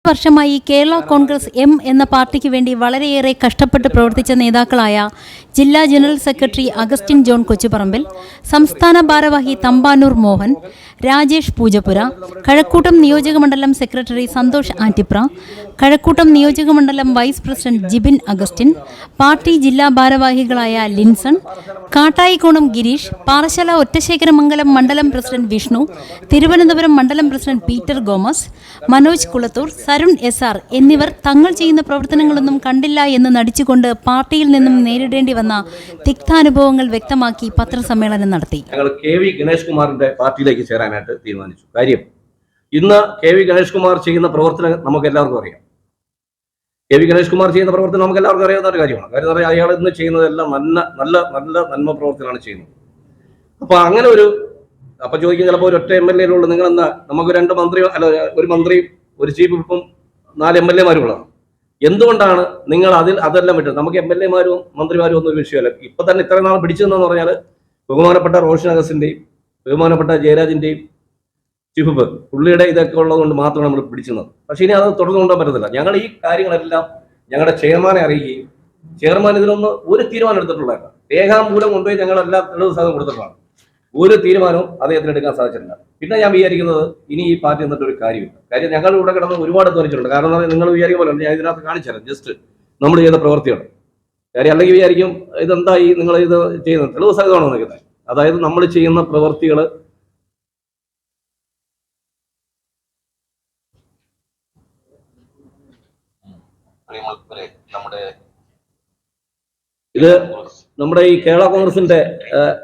വർഷമായി കേരള കോൺഗ്രസ് എം എന്ന പാർട്ടിക്ക് വേണ്ടി വളരെയേറെ കഷ്ടപ്പെട്ട് പ്രവർത്തിച്ച നേതാക്കളായ ജില്ലാ general secretary Augustine John Kochuparambil, സംസ്ഥാന ഭാരവാഹി തമ്പാനൂർ മോഹൻ, രാജേഷ് പൂജപ്പുര, കഴക്കൂട്ടം നിയോജകമണ്ഡലം സെക്രട്ടറി സന്തോഷ് ആറ്റിപ്ര, കഴക്കൂട്ടം നിയോജകമണ്ഡലം vice president Jibin Augustine, party ജില്ലാ ഭാരവാഹികളായ ലിൻസൺ, കാട്ടായിക്കോണം ഗിരീഷ്, പാറശാല ഒറ്റശേഖരമംഗലം മണ്ഡലം പ്രസിഡന്റ് വിഷ്ണു, തിരുവനന്തപുരം മണ്ഡലം president Peter Gomez, Manoj Kulathoor, Sarun SR എന്നിവർ തങ്ങൾ ചെയ്യുന്ന പ്രവർത്തനങ്ങളൊന്നും കണ്ടില്ല എന്ന് നടിച്ചുകൊണ്ട് പാർട്ടിയിൽ നിന്നും നേരിടേണ്ടി വന്ന തിക്താനുഭവങ്ങൾ വ്യക്തമാക്കി പത്രസമ്മേളനം നടത്തി. ഞങ്ങൾ KV ഗണേഷ് കുമാറിന്റെ പാർട്ടിയിലേക്ക് ചേരാനായിട്ട് തീരുമാനിച്ചു. കാര്യം, ഇന്ന് KV ഗണേഷ് കുമാർ ചെയ്യുന്ന പ്രവർത്തനം നമുക്ക് എല്ലാവർക്കും അറിയാം. KV ഗണേഷ് കുമാർ ചെയ്യുന്ന പ്രവർത്തനം നമുക്ക് എല്ലാവർക്കും അറിയാവുന്ന ഒരു കാര്യമാണ്. കാര്യം പറയാം, അയാൾ ഇന്ന് ചെയ്യുന്നതെല്ലാം നല്ല നന്മ പ്രവർത്തനമാണ് ചെയ്യുന്നത്. അപ്പൊ ചോദിക്കും ചിലപ്പോൾ ഒരു ഒറ്റ MLA ഉള്ളൂ, നിങ്ങൾ എന്താ നമുക്ക് 2 മന്ത്രിയോ അല്ല ഒരു മന്ത്രിയും ഒരു ചീഫ് വിപ്പും 4 MLA മാരുള്ളതാണ്. എന്തുകൊണ്ടാണ് നിങ്ങൾ അതെല്ലാം വിട്ടത്? നമുക്ക് MLA മാരും മന്ത്രിമാരും ഒന്നും ഒരു വിഷയമല്ല. ഇപ്പൊ തന്നെ ഇത്രയും നാൾ പിടിച്ചതെന്ന് പറഞ്ഞാൽ ബഹുമാനപ്പെട്ട റോഷൻ അഗസ്റ്റിന്റെയും ബഹുമാനപ്പെട്ട ജയരാജിന്റെയും ചീഫ് വിപ്പ് പുള്ളിയുടെ ഇതൊക്കെ ഉള്ളതുകൊണ്ട് മാത്രമാണ് നമ്മൾ പിടിച്ചത്. പക്ഷെ ഇനി അത് തുടർന്നു കൊണ്ടുപോകാൻ പറ്റത്തില്ല. ഞങ്ങൾ ഈ കാര്യങ്ങളെല്ലാം ഞങ്ങളുടെ ചെയർമാനെ അറിയുകയും ചെയർമാൻ ഇതിലൊന്നും ഒരു തീരുമാനം എടുത്തിട്ടുള്ളതല്ല. രേഖാമൂലം കൊണ്ടുപോയി ഞങ്ങളെല്ലാം തെളിവ് സാധനം കൊടുത്തിട്ടുള്ളതാണ്. ഒരു തീരുമാനവും അദ്ദേഹത്തിന് എടുക്കാൻ സാധിച്ചിട്ടില്ല. പിന്നെ ഞാൻ വിചാരിക്കുന്നത് ഇനി ഈ പാർട്ടി എന്നിട്ട് ഒരു കാര്യമില്ല. കാര്യം ഞങ്ങൾ ഇവിടെ കിടന്ന് ഒരുപാട് തോന്നിച്ചിട്ടുണ്ട്. കാരണം നിങ്ങൾ വിചാരിക്കും പോലെ ഞാൻ ഇതിനകത്ത് കാണിച്ചുതരാം ജസ്റ്റ് നമ്മൾ ചെയ്ത പ്രവൃത്തിയാണ്. കാര്യം അല്ലെങ്കിൽ വിചാരിക്കും ഇതെന്താ ഈ നിങ്ങൾ ഇത് ചെയ്യുന്നത് തെളിവ് സഹിതമാണോ നിൽക്കുന്നത്. അതായത് നമ്മൾ ചെയ്യുന്ന പ്രവൃത്തികൾ ഇത് നമ്മുടെ ഈ കേരള കോൺഗ്രസിന്റെ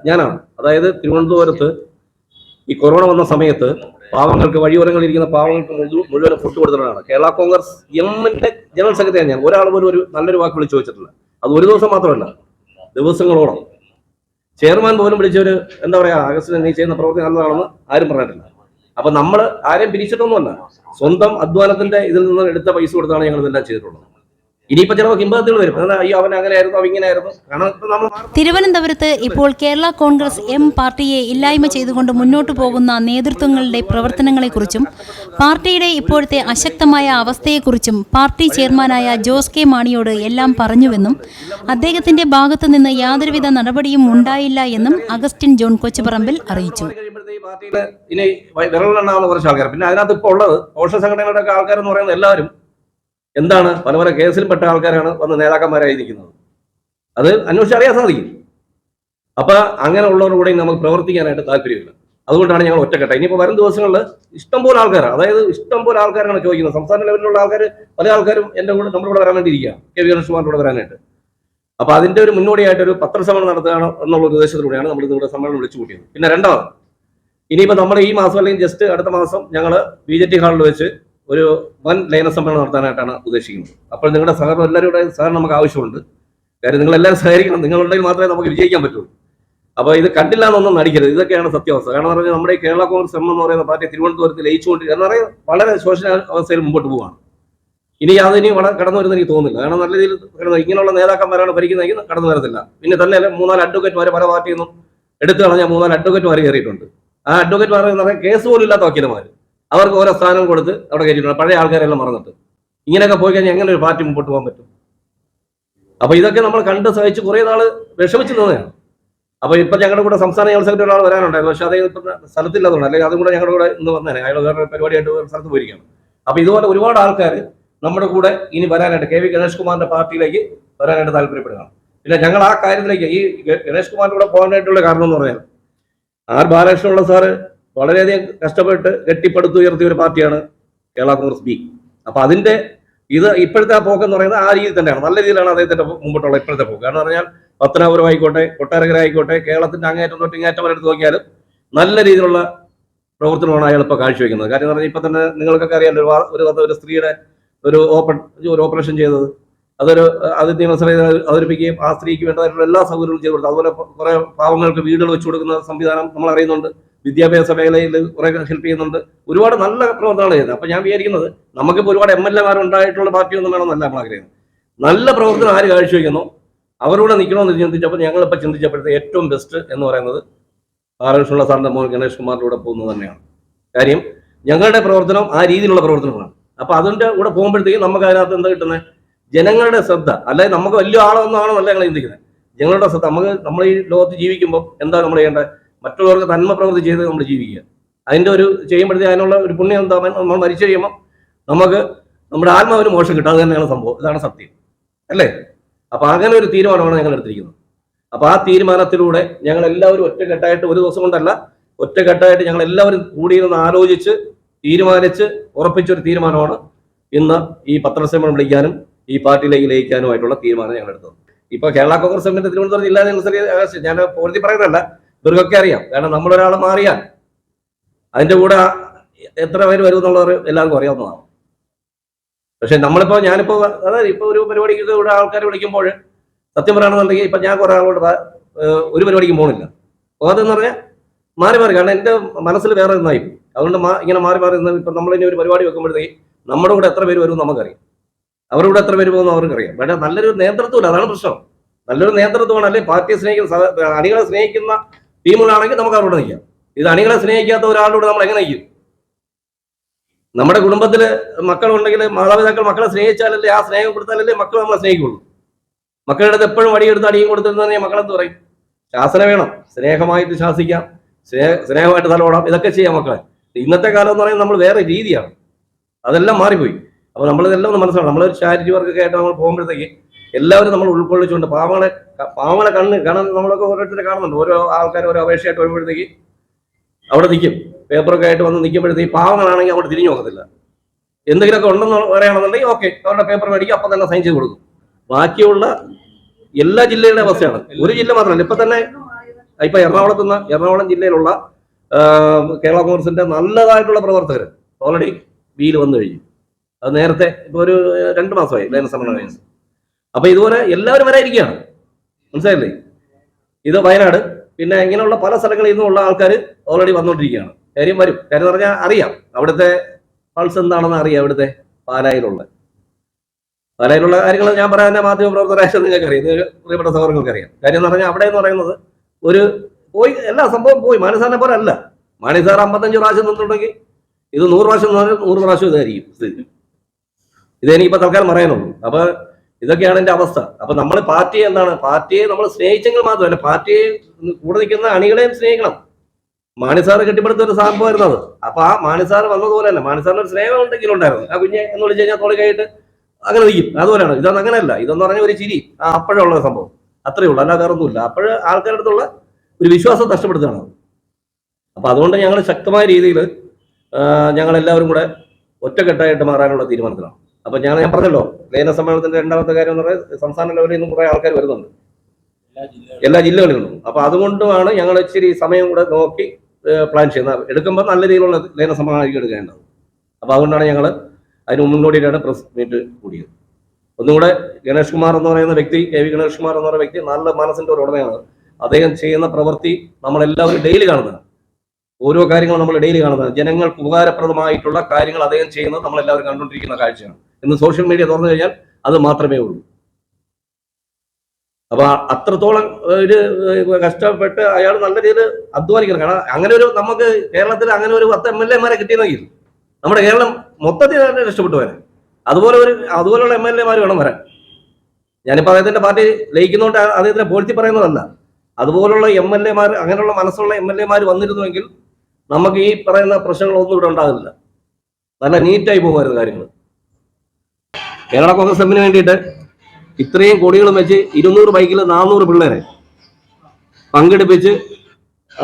ഞാനാണ്. അതായത് തിരുവനന്തപുരത്ത് ഈ കൊറോണ വന്ന സമയത്ത് പാവങ്ങൾക്ക് വഴിയോരങ്ങളിൽ ഇരിക്കുന്ന പാവങ്ങൾക്ക് മുഴുവൻ ഫുഡ് കൊടുത്തിട്ടാണ് കേരള കോൺഗ്രസ് എമ്മിന്റെ ജനറൽ സെക്രട്ടറിയാണ് ഞാൻ. ഒരാൾ പോലും ഒരു നല്ലൊരു വാക്ക് വിളിച്ചു ചോദിച്ചിട്ടില്ല. അത് ഒരു ദിവസം മാത്രമല്ല, ദിവസങ്ങളോളം. ചെയർമാൻ പോലും വിളിച്ചൊരു എന്താ പറയാ, അഗസ്റ്റിന് നീ ചെയ്യുന്ന പ്രവൃത്തി നല്ലതാണെന്ന് ആരും പറഞ്ഞിട്ടില്ല. അപ്പൊ നമ്മൾ ആരെയും പിരിച്ചിട്ടൊന്നുമല്ല, സ്വന്തം അധ്വാനത്തിന്റെ ഇതിൽ നിന്ന് എടുത്ത പൈസ കൊടുത്താണ് ഞങ്ങൾ ഇതെല്ലാം ചെയ്തിട്ടുള്ളത്. ഇനിയിപ്പോ ചിലപ്പോൾ കിംബത്തിൽ വരും, അയ്യോ അവൻ അങ്ങനെയായിരുന്നു അവ ഇങ്ങനെയായിരുന്നു. തിരുവനന്തപുരത്ത് ഇപ്പോൾ കേരള കോൺഗ്രസ് എം പാർട്ടിയെ ഇല്ലായ്മ ചെയ്തുകൊണ്ട് മുന്നോട്ടു പോകുന്ന നേതൃത്വങ്ങളുടെ പ്രവർത്തനങ്ങളെക്കുറിച്ചും പാർട്ടിയുടെ ഇപ്പോഴത്തെ അശക്തമായ അവസ്ഥയെക്കുറിച്ചും പാർട്ടി ചെയർമാനായ ജോസ് കെ മാണിയോട് എല്ലാം പറഞ്ഞുവെന്നും അദ്ദേഹത്തിന്റെ ഭാഗത്തു നിന്ന് യാതൊരുവിധ നടപടിയും ഉണ്ടായില്ല എന്നും അഗസ്റ്റിൻ ജോൺ കൊച്ചുപറമ്പിൽ അറിയിച്ചു. ഇനി വിരലിലെണ്ണാവുന്ന കുറച്ച് ആൾക്കാർ, പിന്നെ അതിനകത്ത് ഇപ്പോൾ ഉള്ളത് പോഷക സംഘടനകളുടെ ആൾക്കാരെന്ന് പറയുന്നത് എല്ലാവരും എന്താണ് പല കേസിലും പെട്ട ആൾക്കാരാണ് വന്ന് നേതാക്കന്മാരായി നിൽക്കുന്നത്. അത് അന്വേഷിച്ചറിയാൻ സാധിക്കും. അപ്പൊ അങ്ങനെയുള്ളവരുടെ കൂടെ നമുക്ക് പ്രവർത്തിക്കാനായിട്ട് താല്പര്യമില്ല. അതുകൊണ്ടാണ് ഞങ്ങൾ ഒറ്റക്കെട്ട. ഇനിയിപ്പോൾ വരും ദിവസങ്ങളിൽ ഇഷ്ടംപോലെ ആൾക്കാരാണ്, അതായത് ഇഷ്ടംപോലെ ആൾക്കാരാണ് ചോദിക്കുന്നത്. സംസ്ഥാന ലെവലിലുള്ള ആൾക്കാർ പല ആൾക്കാരും എൻ്റെ കൂടെ നമ്മുടെ കൂടെ വരാൻ വേണ്ടിയിരിക്കുക, KV ഗണേഷ് കുമാറിന്റെ കൂടെ വരാനായിട്ട്. അപ്പൊ അതിന്റെ ഒരു മുന്നോടിയായിട്ട് ഒരു പത്രസമ്മേളനം നടത്തുകയാണ് എന്നുള്ള ഒരു ഉദ്ദേശത്തിലൂടെയാണ് നമ്മൾ ഇതിലൂടെ സമ്മേളനം വിളിച്ചു കൂട്ടിയത്. പിന്നെ രണ്ടാമത്, ഇനിയിപ്പോൾ നമ്മൾ ഈ മാസം അല്ലെങ്കിൽ ജസ്റ്റ് അടുത്ത മാസം ഞങ്ങൾ BJT ഹാളിൽ വെച്ച് ഒരു വൻ ലയന സമ്മേളനം നടത്താനായിട്ടാണ് ഉദ്ദേശിക്കുന്നത്. അപ്പോൾ നിങ്ങളുടെ സഹകരണം, എല്ലാവരുടെയും സഹകരണം നമുക്ക് ആവശ്യമുണ്ട്. കാര്യം നിങ്ങളെല്ലാവരും സഹകരിക്കണം. നിങ്ങളുണ്ടെങ്കിൽ മാത്രമേ നമുക്ക് വിജയിക്കാൻ പറ്റുള്ളൂ. അപ്പോൾ ഇത് കണ്ടില്ല എന്നൊന്നും നടിക്കരുത്. ഇതൊക്കെയാണ് സത്യാവസ്ഥ. കാരണം പറഞ്ഞാൽ നമ്മുടെ കേരള കോൺഗ്രസ് എം എന്ന് പറയുന്ന പാർട്ടി തിരുവനന്തപുരത്ത് ലയിച്ചുകൊണ്ട് കാരണം പറയാൻ വളരെ ശോഷണ അവസ്ഥയിൽ മുമ്പോട്ട് പോവുകയാണ്. ഇനി അതിനി കടന്നു വരുന്ന എനിക്ക് തോന്നുന്നില്ല. കാരണം നല്ല രീതിയിൽ ഇങ്ങനെയുള്ള നേതാക്കന്മാരാണ് ഭരിക്കുന്നതെങ്കിൽ കടന്നു വരത്തില്ല. പിന്നെ തന്നെ 3-4 അഡ്വക്കേറ്റ്മാർ പല പാർട്ടിയിൽ നിന്നും എടുത്തു കളഞ്ഞാൽ 3-4 അഡ്വക്കേറ്റ്മാർ കയറിയിട്ടുണ്ട്. ആ അഡ്വക്കേറ്റ്മാർ എന്ന് പറഞ്ഞാൽ കേസ് പോലും ഇല്ലാത്ത വക്കീലന്മാർ, അവർക്ക് ഓരോ സ്ഥാനം കൊടുത്ത് അവിടെ കയറ്റിയിട്ടുണ്ട്. പഴയ ആൾക്കാരെല്ലാം മറന്നിട്ട് ഇങ്ങനെയൊക്കെ പോയി കഴിഞ്ഞാൽ എങ്ങനെ ഒരു പാർട്ടി മുമ്പോട്ട് പോകാൻ പറ്റും? അപ്പൊ ഇതൊക്കെ നമ്മൾ കണ്ട് സഹിച്ച് കുറെ നാള് വിഷമിച്ചു നിന്നതാണ്. അപ്പൊ ഇപ്പൊ ഞങ്ങളുടെ കൂടെ സംസ്ഥാന ജനറൽ സെക്രട്ടറി ഒരാൾ വരാനുണ്ടായിരുന്നു. പക്ഷെ അതേ ഇപ്പൊ സ്ഥലത്തില്ലാത്തതുകൊണ്ട്, അല്ലെങ്കിൽ അതും കൂടെ ഞങ്ങളുടെ കൂടെ ഇന്ന് വന്നേനെ, അയാൾ വേറെ പരിപാടിയായിട്ട് സ്ഥലത്ത് പോയിരിക്കുകയാണ്. അപ്പൊ ഇതുപോലെ ഒരുപാട് ആൾക്കാർ നമ്മുടെ കൂടെ ഇനി വരാനായിട്ട് KV ഗണേഷ് കുമാറിന്റെ പാർട്ടിയിലേക്ക് വരാനായിട്ട് താല്പര്യപ്പെടുകയാണ്. പിന്നെ ഞങ്ങൾ ആ കാര്യത്തിലേക്ക് ഈ ഗണേഷ് കുമാറിന്റെ കൂടെ പോകാനായിട്ടുള്ള കാരണം എന്ന് പറഞ്ഞാൽ ബാലകൃഷ്ണനുള്ള സാറ് വളരെയധികം കഷ്ടപ്പെട്ട് കെട്ടിപ്പടുത്തുയർത്തിയ ഒരു പാർട്ടിയാണ് കേരള കോൺഗ്രസ് B. അപ്പൊ അതിന്റെ ഇത് ഇപ്പോഴത്തെ ആ പോക്കെന്ന് പറയുന്നത് ആ രീതിയിൽ തന്നെയാണ്. നല്ല രീതിയിലാണ് അദ്ദേഹത്തിന്റെ മുമ്പോട്ടുള്ള ഇപ്പോഴത്തെ പോക്ക്. കാരണം പറഞ്ഞാൽ പത്തനാപുരം ആയിക്കോട്ടെ, കൊട്ടാരക്കര ആയിക്കോട്ടെ, കേരളത്തിന്റെ അങ്ങേറ്റം തൊട്ട് ഇങ്ങേറ്റം വരെ എടുത്ത് നോക്കിയാലും നല്ല രീതിയിലുള്ള പ്രവർത്തനമാണ് അയാൾ ഇപ്പോൾ കാഴ്ചവെക്കുന്നത്. കാര്യം എന്ന് പറഞ്ഞാൽ ഇപ്പൊ തന്നെ നിങ്ങൾക്കൊക്കെ അറിയാമല്ലോ, ഒരു സ്ത്രീയുടെ ഒരു ഓപ്പറേഷൻ ചെയ്തത്, അത് നിയമസഭയിൽ അവതരിപ്പിക്കുകയും ആ സ്ത്രീക്ക് വേണ്ടതായിട്ടുള്ള എല്ലാ സൗകര്യങ്ങളും ചെയ്തു കൊടുത്തു. അതുപോലെ കുറെ പാവങ്ങൾക്ക് വീടുകൾ വെച്ചു കൊടുക്കുന്ന സംവിധാനം നമ്മൾ അറിയുന്നുണ്ട്. വിദ്യാഭ്യാസ മേഖലയിൽ കുറെ ഹെൽപ്പ് ചെയ്യുന്നുണ്ട്. ഒരുപാട് നല്ല പ്രവർത്തനങ്ങൾ ചെയ്യുന്നത്. അപ്പൊ ഞാൻ വിചാരിക്കുന്നത് നമുക്കിപ്പോൾ ഒരുപാട് MLA മാരുണ്ടായിട്ടുള്ള പാർട്ടിയൊന്നും വേണമെന്നല്ല നമ്മൾ ആഗ്രഹിക്കുന്നത്. നല്ല പ്രവർത്തനം ആര് കാഴ്ചവെക്കുന്നു അവരോട് നിൽക്കണമെന്ന് ചിന്തിച്ചപ്പോൾ ഞങ്ങളിപ്പോൾ ചിന്തിച്ചപ്പോഴത്തെ ഏറ്റവും ബെസ്റ്റ് എന്ന് പറയുന്നത് ബാലകൃഷ്ണ സാറിന്റെ മോൻ ഗണേഷ് കുമാറിന്റെ കൂടെ പോകുന്നത് തന്നെയാണ്. കാര്യം ഞങ്ങളുടെ പ്രവർത്തനം ആ രീതിയിലുള്ള പ്രവർത്തനങ്ങളാണ്. അപ്പൊ അതിന്റെ കൂടെ പോകുമ്പോഴത്തേക്കും നമുക്ക് അതിനകത്ത് എന്താ കിട്ടുന്നത്? ജനങ്ങളുടെ ശ്രദ്ധ. അല്ലാതെ നമുക്ക് വലിയ ആളൊന്നാണോ നല്ല ഞങ്ങൾ ചിന്തിക്കുന്നത്. ജനങ്ങളുടെ ശ്രദ്ധ. നമ്മൾ ഈ ലോകത്ത് ജീവിക്കുമ്പോൾ എന്താ നമ്മൾ ചെയ്യേണ്ടത്? മറ്റുള്ളവർക്ക് നന്മ പ്രവൃത്തി ചെയ്ത് നമ്മൾ ജീവിക്കുക. അതിന്റെ ഒരു ചെയ്യുമ്പോഴത്തേക്ക് അതിനുള്ള ഒരു പുണ്യം എന്താ? നമ്മൾ മരിച്ചു കഴിയുമ്പോൾ നമുക്ക് നമ്മുടെ ആത്മാവിന് മോശം കിട്ടും. അത് തന്നെയാണ് സംഭവം. ഇതാണ് സത്യം, അല്ലേ? അപ്പൊ അങ്ങനെ ഒരു തീരുമാനമാണ് ഞങ്ങൾ എടുത്തിരിക്കുന്നത്. അപ്പൊ ആ തീരുമാനത്തിലൂടെ ഞങ്ങൾ എല്ലാവരും ഒറ്റക്കെട്ടായിട്ട്, ഒരു ദിവസം കൊണ്ടല്ല, ഒറ്റക്കെട്ടായിട്ട് ഞങ്ങൾ എല്ലാവരും കൂടിയിരുന്ന് ആലോചിച്ച് തീരുമാനിച്ച് ഉറപ്പിച്ചൊരു തീരുമാനമാണ് ഇന്ന് ഈ പത്രസമ്മേളനം വിളിക്കാനും ഈ പാർട്ടിയിലേക്ക് ലയിക്കാനുമായിട്ടുള്ള തീരുമാനം ഞങ്ങൾ എടുത്തത്. ഇപ്പൊ കേരള കോൺഗ്രസ് എമ്മിന്റെ തിരുവനന്തപുരം ജില്ലാ ജനറൽ സെക്രട്ടറി, ഞാൻ പൂർത്തി പറയുന്നതല്ല, ഇവർക്കൊക്കെ അറിയാം. കാരണം നമ്മളൊരാൾ മാറിയാൽ അതിന്റെ കൂടെ എത്ര പേര് വരും എന്നുള്ളവർ എല്ലാവർക്കും അറിയാവുന്നതാണ്. പക്ഷെ ഞാനിപ്പോ അതായത് ഇപ്പൊ ഒരു പരിപാടിക്ക് ഇവിടെ ആൾക്കാർ വിളിക്കുമ്പോൾ സത്യം പറയുകയാണെന്നുണ്ടെങ്കിൽ ഇപ്പൊ ഞാൻ കുറെ ആളോട് ഒരു പരിപാടിക്കും പോകുന്നില്ല. പോകാതെന്ന് പറഞ്ഞാൽ മാറി മാറി, കാരണം എന്റെ മനസ്സിൽ വേറെ ഒന്നായി. അതുകൊണ്ട് ഇങ്ങനെ മാറി മാറി ഇപ്പൊ നമ്മളിനി ഒരു പരിപാടി വെക്കുമ്പോഴത്തേക്ക് നമ്മുടെ കൂടെ എത്ര പേര് വരും നമുക്കറിയാം, അവരുടെ കൂടെ എത്ര പേര് പോകുന്നു അവർക്കറിയാം. പക്ഷേ നല്ലൊരു നേതൃത്വമില്ല, അതാണ് പ്രശ്നം. നല്ലൊരു നേതൃത്വമാണ്, അല്ലെങ്കിൽ പാർട്ടിയെ സ്നേഹിക്കുന്ന, അണികളെ സ്നേഹിക്കുന്ന ടീമുകളാണെങ്കിൽ നമുക്ക് അവരോട് നിൽക്കാം. ഇത് അണികളെ സ്നേഹിക്കാത്ത ഒരാളോട് നമ്മൾ എങ്ങനെ നിൽക്കും? നമ്മുടെ കുടുംബത്തില് മക്കളുണ്ടെങ്കിൽ മാതാപിതാക്കൾ മക്കളെ സ്നേഹിച്ചാലല്ലേ, ആ സ്നേഹം കൊടുത്താലല്ലേ മക്കൾ നമ്മളെ സ്നേഹിക്കുള്ളൂ. മക്കളുടെ അടുത്ത് എപ്പോഴും വടിയെടുത്ത് അടിയും കൊടുത്തിരുന്ന മക്കളെന്ത് പറയും? ശാസന വേണം, സ്നേഹമായിട്ട് ശാസിക്കാം, സ്നേഹമായിട്ട് തലോടാം, ഇതൊക്കെ ചെയ്യാം മക്കളെ. ഇന്നത്തെ കാലം എന്ന് പറയുന്നത് നമ്മൾ വേറെ രീതിയാണ്, അതെല്ലാം മാറിപ്പോയി. അപ്പൊ നമ്മളിതെല്ലാം ഒന്ന് മനസ്സിലാക്കണം. നമ്മളൊരു ചാരിറ്റി വർക്കൊക്കെ ആയിട്ട് നമ്മൾ പോകുമ്പോഴത്തേക്ക് എല്ലാവരും നമ്മൾ ഉൾക്കൊള്ളിച്ചുകൊണ്ട് പാവങ്ങളെ കാരണം നമ്മളൊക്കെ ഓരോരുത്തരെ കാണുന്നുണ്ട്. ഓരോ ആൾക്കാർ ഓരോ അപേക്ഷയായിട്ട് വരുമ്പോഴത്തേക്ക് അവിടെ നിൽക്കും, പേപ്പറൊക്കെ ആയിട്ട് വന്ന് നിൽക്കുമ്പോഴത്തേക്ക് പാവങ്ങളാണെങ്കിൽ അവിടെ തിരിഞ്ഞു നോക്കത്തില്ല. എന്തെങ്കിലുമൊക്കെ ഉണ്ടെന്ന് പറയുകയാണെന്നുണ്ടെങ്കിൽ ഓക്കെ, അവരുടെ പേപ്പർ മേടിക്കും, അപ്പം തന്നെ സൈൻ ചെയ്ത് കൊടുക്കും. ബാക്കിയുള്ള എല്ലാ ജില്ലയുടെ അവസ്ഥയാണ്, ഒരു ജില്ല മാത്രമല്ല. ഇപ്പൊ എറണാകുളം ജില്ലയിലുള്ള കേരള കോൺഗ്രസിന്റെ നല്ലതായിട്ടുള്ള പ്രവർത്തകർ ഓൾറെഡി ബിയിൽ വന്നു കഴിഞ്ഞു. അത് നേരത്തെ ഇപ്പൊ ഒരു 2 മാസമായി ലേനസമ്മേളനം കഴിഞ്ഞു. അപ്പൊ ഇതുപോലെ എല്ലാവരും വരാതിരിക്കുകയാണ്, മനസ്സിലായില്ലേ? ഇത് വയനാട്, പിന്നെ ഇങ്ങനെയുള്ള പല സ്ഥലങ്ങളിൽ നിന്നുള്ള ആൾക്കാർ ഓൾറെഡി വന്നുകൊണ്ടിരിക്കുകയാണ്. കാര്യം വരും. കാര്യം എന്ന് പറഞ്ഞാൽ അറിയാം അവിടുത്തെ പൾസ് എന്താണെന്ന് അറിയാം. അവിടുത്തെ പാലായിലുള്ള കാര്യങ്ങൾ ഞാൻ പറയാൻ മാധ്യമ പ്രവർത്തകരായ നിങ്ങൾക്ക് അറിയാം, ഇത് പ്രിയപ്പെട്ട സഹോദരങ്ങൾക്ക് അറിയാം. കാര്യം എന്ന് പറഞ്ഞാൽ അവിടെ എന്ന് പറയുന്നത് എല്ലാ സംഭവം പോയി. മാനസാറിനെ പോലെ അല്ല. മാനസാർ 55 പ്രാവശ്യം നിന്നിട്ടുണ്ടെങ്കിൽ ഇത് 100 പ്രാവശ്യം 100 പ്രാവശ്യം ഇതായിരിക്കും. ഇതെനിക്കിപ്പോ തൽക്കാലം പറയാനുള്ളൂ. അപ്പൊ ഇതൊക്കെയാണ് എന്റെ അവസ്ഥ. അപ്പൊ നമ്മൾ പാർട്ടിയെ നമ്മൾ സ്നേഹിച്ചെങ്കിൽ മാത്രമല്ല, പാർട്ടിയെ കൂടെ നിൽക്കുന്ന അണികളെയും സ്നേഹിക്കണം. മാണിസാറ് കെട്ടിപ്പടുത്ത ഒരു സംഭവമായിരുന്നു അത്. അപ്പൊ ആ മാണിസാറ് വന്നതുപോലെ തന്നെ മാണിസാറിന് ഒരു സ്നേഹം ഉണ്ടെങ്കിലും ഉണ്ടായിരുന്നു. ആ കുഞ്ഞെ എന്ന് വിളിച്ചു കഴിഞ്ഞാൽ തോളി കഴിഞ്ഞിട്ട് അങ്ങനെ നിൽക്കും. അതുപോലെയാണ്. ഇതൊന്നും അങ്ങനെയല്ല. ഇതെന്ന് പറഞ്ഞാൽ ഒരു ചിരി, അപ്പോഴുള്ള സംഭവം അത്രയേ ഉള്ളൂ, അല്ലാതെ വേറൊന്നുമില്ല. അപ്പോൾ ആൾക്കാരുടെ അടുത്തുള്ള ഒരു വിശ്വാസം നഷ്ടപ്പെടുത്തുകയാണ്. അപ്പൊ അതുകൊണ്ട് ഞങ്ങൾ ശക്തമായ രീതിയിൽ ഞങ്ങളെല്ലാവരും കൂടെ ഒറ്റക്കെട്ടായിട്ട് മാറാനുള്ള തീരുമാനത്തിലാണ്. അപ്പൊ ഞാൻ പറഞ്ഞല്ലോ, ലയന സമ്മേളനത്തിന്റെ 2ാമത്തെ കാര്യം എന്ന് പറയുന്നത് സംസ്ഥാന ലെവലിൽ നിന്നും കുറെ ആൾക്കാർ വരുന്നുണ്ട്, എല്ലാ ജില്ലകളിലും. അപ്പൊ അതുകൊണ്ടുമാണ് ഞങ്ങൾ ഇച്ചിരി സമയം കൂടെ നോക്കി പ്ലാൻ ചെയ്യുന്നത്. എടുക്കുമ്പോൾ നല്ല രീതിയിലുള്ള ലയന സമ്മേളനം എടുക്കേണ്ടത്. അപ്പൊ അതുകൊണ്ടാണ് ഞങ്ങൾ അതിന് മുന്നോടിയിട്ടാണ് പ്രസ് മീറ്റ് കൂടിയത്. ഒന്നുകൂടെ ഗണേഷ് കുമാർ എന്ന് പറയുന്ന വ്യക്തി, KV ഗണേഷ് കുമാർ എന്ന് പറയുന്ന വ്യക്തി നല്ല മനസ്സിന്റെ ഒരു ഉടമയാണ്. അദ്ദേഹം ചെയ്യുന്ന പ്രവൃത്തി നമ്മളെല്ലാവരും ഡെയിലി കാണുന്നതാണ്. ഓരോ കാര്യങ്ങളും നമ്മൾ ഡെയിലി കാണുന്നതാണ്. ജനങ്ങൾക്ക് ഉപകാരപ്രദമായിട്ടുള്ള കാര്യങ്ങൾ അദ്ദേഹം ചെയ്യുന്നത് നമ്മളെല്ലാവരും കണ്ടുകൊണ്ടിരിക്കുന്ന കാഴ്ചയാണ്. ഇന്ന് സോഷ്യൽ മീഡിയ തുറന്നു കഴിഞ്ഞാൽ അത് മാത്രമേ ഉള്ളൂ. അപ്പൊ അത്രത്തോളം ഒരു കഷ്ടപ്പെട്ട് അയാൾ നല്ല രീതിയിൽ അധ്വാനിക്കണം. കാരണം അങ്ങനെ ഒരു നമുക്ക് കേരളത്തിൽ അങ്ങനെ ഒരു 10 MLA-മാരെ കിട്ടിയെന്നെങ്കിൽ നമ്മുടെ കേരളം മൊത്തത്തിൽ തന്നെ രക്ഷപ്പെട്ടു വരാൻ. അതുപോലുള്ള MLA-മാർ വേണം വരാൻ. ഞാനിപ്പോ അദ്ദേഹത്തിന്റെ പാർട്ടി ലയിക്കുന്നതുകൊണ്ട് അദ്ദേഹത്തിനെ പോഴ്ത്തി പറയുന്നതല്ല. അതുപോലുള്ള MLA-മാർ, അങ്ങനെയുള്ള മനസ്സുള്ള MLA-മാർ വന്നിരുന്നുവെങ്കിൽ നമുക്ക് ഈ പറയുന്ന പ്രശ്നങ്ങളൊന്നും ഇവിടെ ഉണ്ടാകില്ല. നല്ല നീറ്റായി പോകുമായിരുന്നു കാര്യങ്ങൾ. കേരള കോൺഗ്രസ് എമ്മിന് വേണ്ടിയിട്ട് ഇത്രയും കൊടികളും വെച്ച് 200 ബൈക്കിൽ 400 പിള്ളേരെ പങ്കെടുപ്പിച്ച്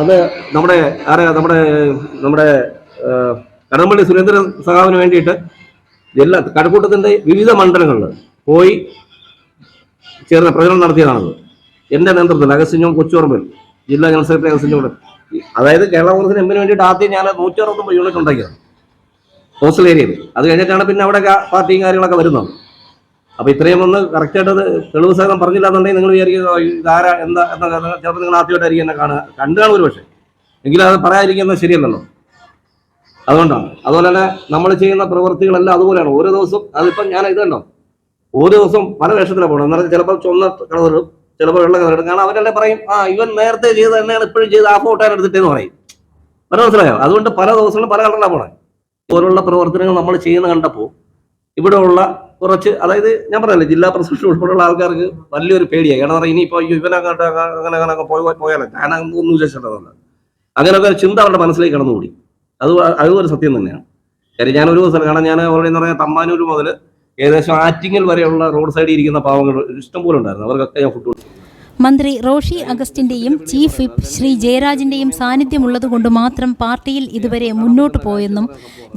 അത് നമ്മുടെ കടമ്പള്ളി സുരേന്ദ്രൻ സഖാവിന് വേണ്ടിയിട്ട് കഴക്കൂട്ടത്തിന്റെ വിവിധ മണ്ഡലങ്ങളിൽ പോയി ചേർന്ന് പ്രചരണം നടത്തിയതാണത്. എന്റെ നേതൃത്വത്തിൽ അഗസ്റ്റിൻ ജോൺ കൊച്ചുപറമ്പിൽ, ജില്ലാ ജനറൽ സെക്രട്ടറി അഗസ്റ്റിൻ ജോൺ. അതായത് കേരള കോൺഗ്രസിന് എമ്മിന് വേണ്ടിയിട്ട് ആദ്യം ഞാൻ 169 യൂണിറ്റ് ഉണ്ടാക്കിയത് കോസ്റ്റൽ ഏരിയയിൽ. അത് കഴിഞ്ഞിട്ടാണ് പിന്നെ അവിടെ പാർട്ടിയും കാര്യങ്ങളൊക്കെ വരുന്നത്. അപ്പൊ ഇത്രയും ഒന്ന് കറക്റ്റായിട്ട് അത് തെളിവ് സഹിതം പറഞ്ഞില്ല എന്നുണ്ടെങ്കിൽ നിങ്ങൾ വിചാരിക്കുക ഇതാരാ എന്താ ചിലപ്പോൾ നിങ്ങൾ ആദ്യമായിട്ടായിരിക്കും എന്നെ കണ്ടാണ് ഒരു പക്ഷേ, എങ്കിലും അത് പറയാതിരിക്കുന്നത് ശരിയല്ലല്ലോ. അതുകൊണ്ടാണ്. അതുപോലെ തന്നെ നമ്മൾ ചെയ്യുന്ന പ്രവൃത്തികളെല്ലാം അതുപോലെയാണ്. ഓരോ ദിവസവും അതിപ്പം ഞാൻ ഇതുണ്ടോ, ഓരോ ദിവസം പല വേഷത്തിലാണ് പോകണം. എന്നാൽ ചിലപ്പോൾ ചുവന്ന കളറിടും, ചിലപ്പോൾ വെള്ള കളറിടും. കാരണം അവരെല്ലാം പറയും ഇവൻ നേരത്തെ ചെയ്ത് തന്നെയാണ് ഇപ്പോഴും ചെയ്ത് ആ ഫോട്ടോ എടുത്തിട്ടെന്ന് പറയും. മനസ്സിലായോ? അതുകൊണ്ട് പല ദിവസങ്ങളും പല കളറിലാണ് പോണേ. പോലുള്ള പ്രവർത്തനങ്ങൾ നമ്മൾ ചെയ്യുന്ന കണ്ടപ്പോൾ ഇവിടെയുള്ള കുറച്ച്, അതായത് ഞാൻ പറഞ്ഞല്ലേ, ജില്ലാ പ്രസിഡന്റ് ഉൾപ്പെടെയുള്ള ആൾക്കാർക്ക് വലിയൊരു പേടിയായി. കാരണം ഇനിയിപ്പോൾ ഇവനങ്ങോട്ട് അങ്ങനെ പോയാലോ, ഞാൻ ഒന്നും വിചാരിച്ചിട്ടുള്ളതല്ല. അങ്ങനത്തെ ഒരു ചിന്ത അവരുടെ മനസ്സിലേക്ക് കടന്നുകൂടി. അതും ഒരു സത്യം തന്നെയാണ്. കാര്യം ഞാനൊരു ദിവസം, കാരണം ഞാൻ അവരുടെ എന്ന് പറഞ്ഞാൽ തമ്പാനൂർ മുതൽ ഏകദേശം ആറ്റിങ്ങൽ വരെയുള്ള റോഡ് സൈഡിൽ ഇരിക്കുന്ന പാവങ്ങൾ ഇഷ്ടം പോലെ ഉണ്ടായിരുന്നു. അവർക്കൊക്കെ ഞാൻ ഫുഡ് കൊടുത്തു. മന്ത്രി റോഷി അഗസ്റ്റിന്റെയും ചീഫ് വിപ്പ് ശ്രീ ജയരാജന്റെയും സാന്നിധ്യമുള്ളതുകൊണ്ട് മാത്രം പാർട്ടിയിൽ ഇതുവരെ മുന്നോട്ടു പോയെന്നും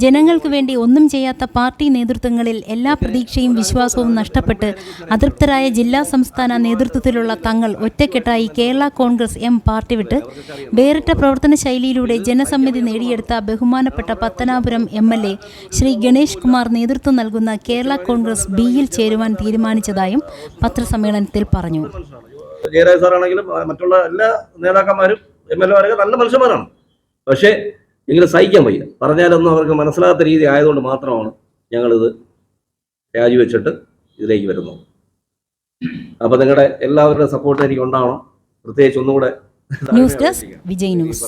ജനങ്ങൾക്ക് വേണ്ടി ഒന്നും ചെയ്യാത്ത പാർട്ടി നേതൃത്വങ്ങളിൽ എല്ലാ പ്രതീക്ഷയും വിശ്വാസവും നഷ്ടപ്പെട്ട് അതൃപ്തരായ ജില്ലാ സംസ്ഥാന നേതൃത്വത്തിലുള്ള തങ്ങൾ ഒറ്റക്കെട്ടായി കേരള കോൺഗ്രസ് എം പാർട്ടി വിട്ട് വേറിട്ട പ്രവർത്തന ശൈലിയിലൂടെ ജനസമ്മതി നേടിയെടുത്ത ബഹുമാനപ്പെട്ട പത്തനാപുരം MLA ശ്രീ ഗണേഷ് കുമാർ നേതൃത്വം നൽകുന്ന കേരള കോൺഗ്രസ് ബിയിൽ ചേരുവാൻ തീരുമാനിച്ചതായും പത്രസമ്മേളനത്തിൽ പറഞ്ഞു. ജയരാജ് സാറാണെങ്കിലും മറ്റുള്ള എല്ലാ നേതാക്കന്മാരും MLA മാരൊക്കെ നല്ല മനുഷ്യന്മാരാണ്. പക്ഷേ എങ്കിലും സഹിക്കാൻ വയ്യ, പറഞ്ഞാലൊന്നും അവർക്ക് മനസ്സിലാകാത്ത രീതി ആയതുകൊണ്ട് മാത്രമാണ് ഞങ്ങളിത് രാജിവെച്ചിട്ട് ഇതിലേക്ക് വരുന്നത്. അപ്പോൾ നിങ്ങളുടെ എല്ലാവരുടെ സപ്പോർട്ട് എനിക്ക് ഉണ്ടാവണം. പ്രത്യേകിച്ച് ഒന്നുകൂടെ ന്യൂസ് ഡെസ്ക് വിജയ് ന്യൂസ്.